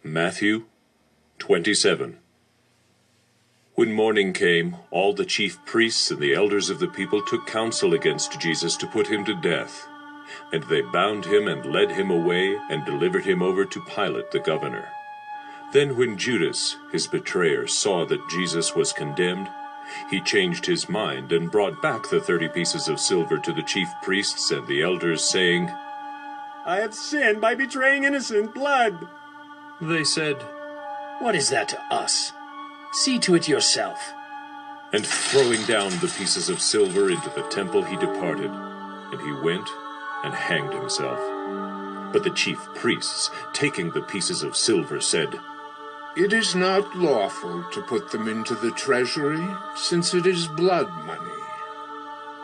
Matthew 27. When morning came, all the chief priests and the elders of the people took counsel against Jesus to put him to death. And they bound him and led him away and delivered him over to Pilate the governor. Then when Judas, his betrayer, saw that Jesus was condemned, he changed his mind and brought back the 30 pieces of silver to the chief priests and the elders, saying, "I have sinned by betraying innocent blood." They said, "What is that to us? See to it yourself." And throwing down the pieces of silver into the temple, he departed, and he went and hanged himself. But the chief priests, taking the pieces of silver, said, "It is not lawful to put them into the treasury, since it is blood money."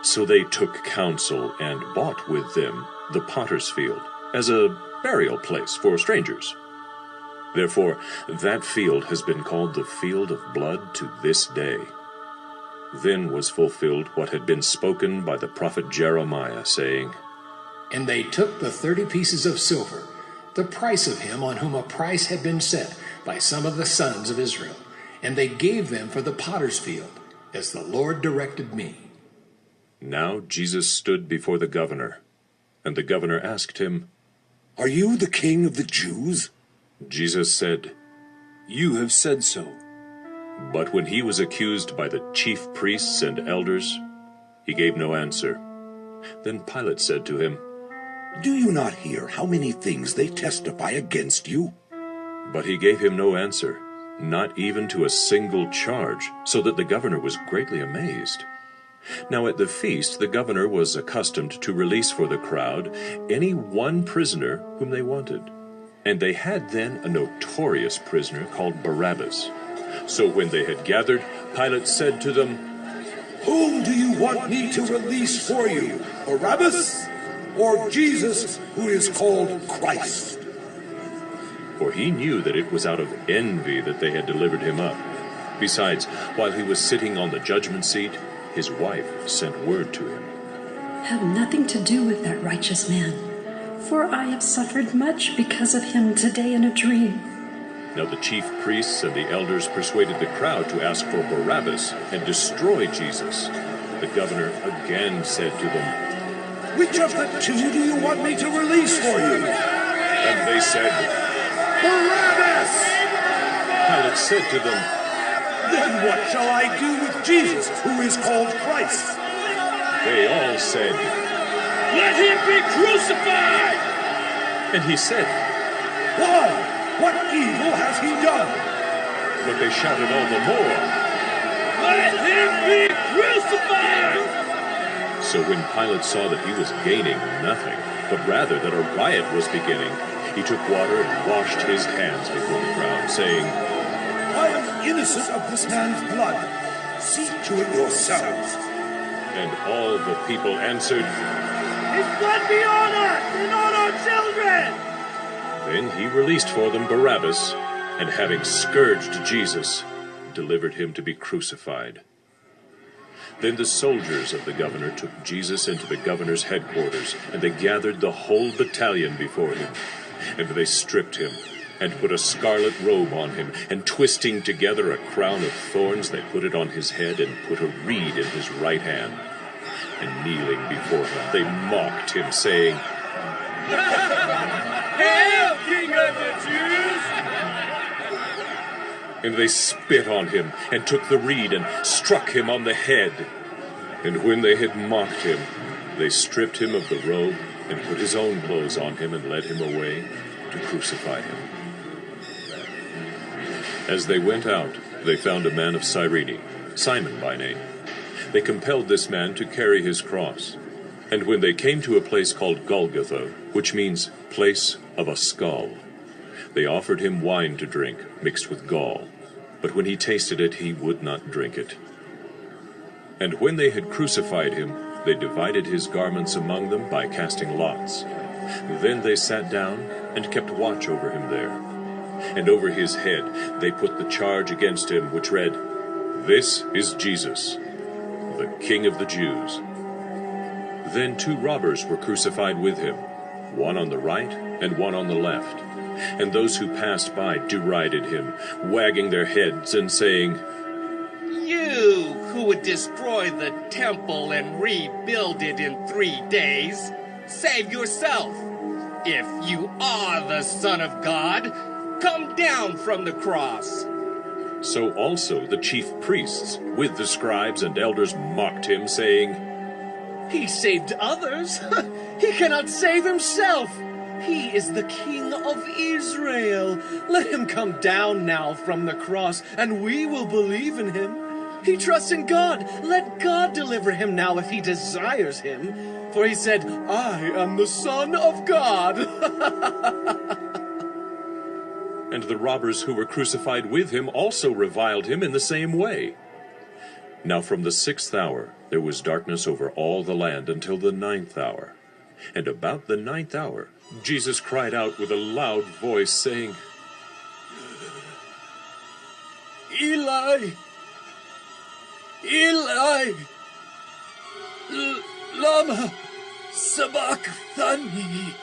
So they took counsel and bought with them the potter's field, as a burial place for strangers. Therefore that field has been called the field of blood to this day. Then was fulfilled what had been spoken by the prophet Jeremiah, saying, And they took the 30 pieces of silver, the price of him on whom a price had been set by some of the sons of Israel, and they gave them for the potter's field, as the Lord directed me. Now Jesus stood before the governor, and the governor asked him, "Are you the king of the Jews?" Jesus said, "You have said so." But when he was accused by the chief priests and elders, he gave no answer. Then Pilate said to him, "Do you not hear how many things they testify against you?" But he gave him no answer, not even to a single charge, so that the governor was greatly amazed. Now at the feast the governor was accustomed to release for the crowd any one prisoner whom they wanted. And they had then a notorious prisoner called Barabbas. So when they had gathered, Pilate said to them, "Whom do you want me to release for you, Barabbas or Jesus, who is called Christ?" For he knew that it was out of envy that they had delivered him up. Besides, while he was sitting on the judgment seat, his wife sent word to him, "Have nothing to do with that righteous man, for I have suffered much because of him today in a dream." Now the chief priests and the elders persuaded the crowd to ask for Barabbas and destroy Jesus. The governor again said to them, "Which of the two do you want me to release for you?" And they said, "Barabbas!" Pilate said to them, "Then what shall I do with Jesus, who is called Christ?" They all said, "Let him be crucified!" And he said, "Why? What evil has he done?" But they shouted all the more, "Let him be crucified!" So when Pilate saw that he was gaining nothing, but rather that a riot was beginning, he took water and washed his hands before the crowd, saying, "I am innocent of this man's blood. See to it yourselves." And all the people answered, "His blood be on us and on our children!" Then he released for them Barabbas, and having scourged Jesus, delivered him to be crucified. Then the soldiers of the governor took Jesus into the governor's headquarters, and they gathered the whole battalion before him. And they stripped him, and put a scarlet robe on him, and twisting together a crown of thorns, they put it on his head, and put a reed in his right hand. And kneeling before him, they mocked him, saying, "Hail, King of the Jews!" And they spit on him, and took the reed, and struck him on the head. And when they had mocked him, they stripped him of the robe, and put his own clothes on him, and led him away to crucify him. As they went out, they found a man of Cyrene, Simon by name. They compelled this man to carry his cross. And when they came to a place called Golgotha, which means place of a skull, they offered him wine to drink, mixed with gall. But when he tasted it, he would not drink it. And when they had crucified him, they divided his garments among them by casting lots. Then they sat down and kept watch over him there. And over his head they put the charge against him, which read, "This is Jesus, the King of the Jews." Then 2 robbers were crucified with him, one on the right and one on the left. And those who passed by derided him, wagging their heads and saying, You who would destroy the temple and rebuild it in 3 days, save yourself. If you are the Son of God, come down from the cross. So also the chief priests, with the scribes and elders, mocked him, saying, He saved others. He cannot save himself. He is the King of Israel. Let him come down now from the cross, and we will believe in him. He trusts in God. Let God deliver him now if he desires him. For he said, I am the Son of God. And the robbers who were crucified with him also reviled him in the same way. Now from the 6th hour there was darkness over all the land until the 9th hour. And about the 9th hour Jesus cried out with a loud voice, saying, Eli, Eli, lama sabachthani.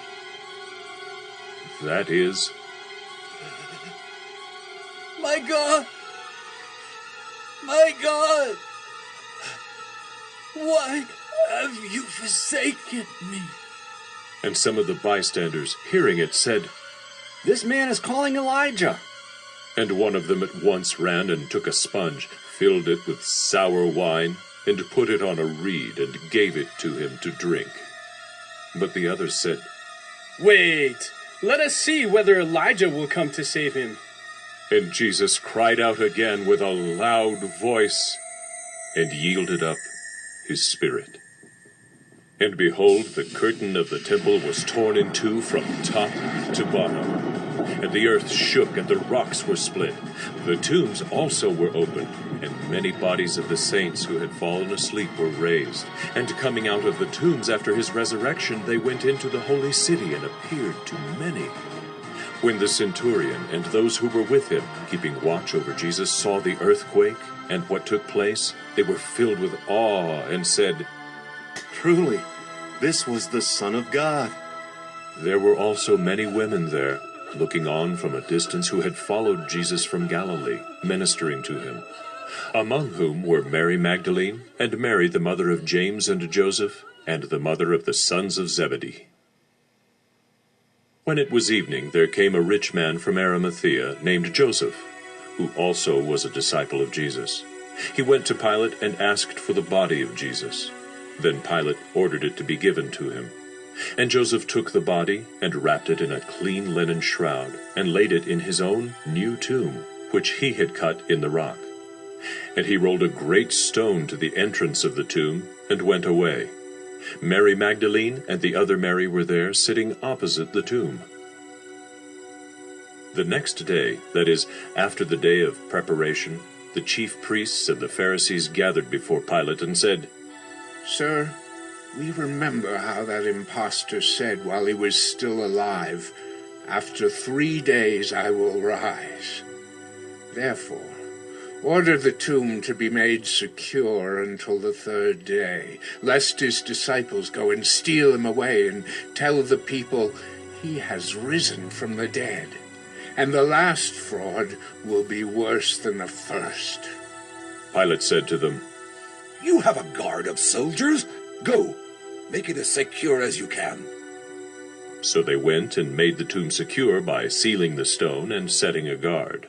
That is, My God, why have you forsaken me? and some of the bystanders, hearing it, said, This man is calling Elijah. And one of them at once ran and took a sponge, filled it with sour wine, and put it on a reed, and gave it to him to drink. But the others said, Wait, let us see whether Elijah will come to save him. And Jesus cried out again with a loud voice, and yielded up his spirit. And behold, the curtain of the temple was torn in two from top to bottom. And the earth shook, and the rocks were split. The tombs also were opened, and many bodies of the saints who had fallen asleep were raised. And coming out of the tombs after his resurrection, they went into the holy city and appeared to many. When the centurion and those who were with him, keeping watch over Jesus, saw the earthquake and what took place, they were filled with awe and said, Truly, this was the Son of God. There were also many women there, looking on from a distance, who had followed Jesus from Galilee, ministering to him, among whom were Mary Magdalene, and Mary the mother of James and Joseph, and the mother of the sons of Zebedee. When it was evening, there came a rich man from Arimathea, named Joseph, who also was a disciple of Jesus. He went to Pilate and asked for the body of Jesus. Then Pilate ordered it to be given to him. And Joseph took the body and wrapped it in a clean linen shroud, and laid it in his own new tomb, which he had cut in the rock. And he rolled a great stone to the entrance of the tomb, and went away. Mary Magdalene and the other Mary were there, sitting opposite the tomb. The next day, that is, after the day of preparation, the chief priests and the Pharisees gathered before Pilate and said, Sir, we remember how that impostor said while he was still alive, After 3 days I will rise. Therefore, order the tomb to be made secure until the 3rd day, lest his disciples go and steal him away and tell the people, He has risen from the dead. And the last fraud will be worse than the first. Pilate said to them, You have a guard of soldiers. Go, make it as secure as you can. So they went and made the tomb secure by sealing the stone and setting a guard.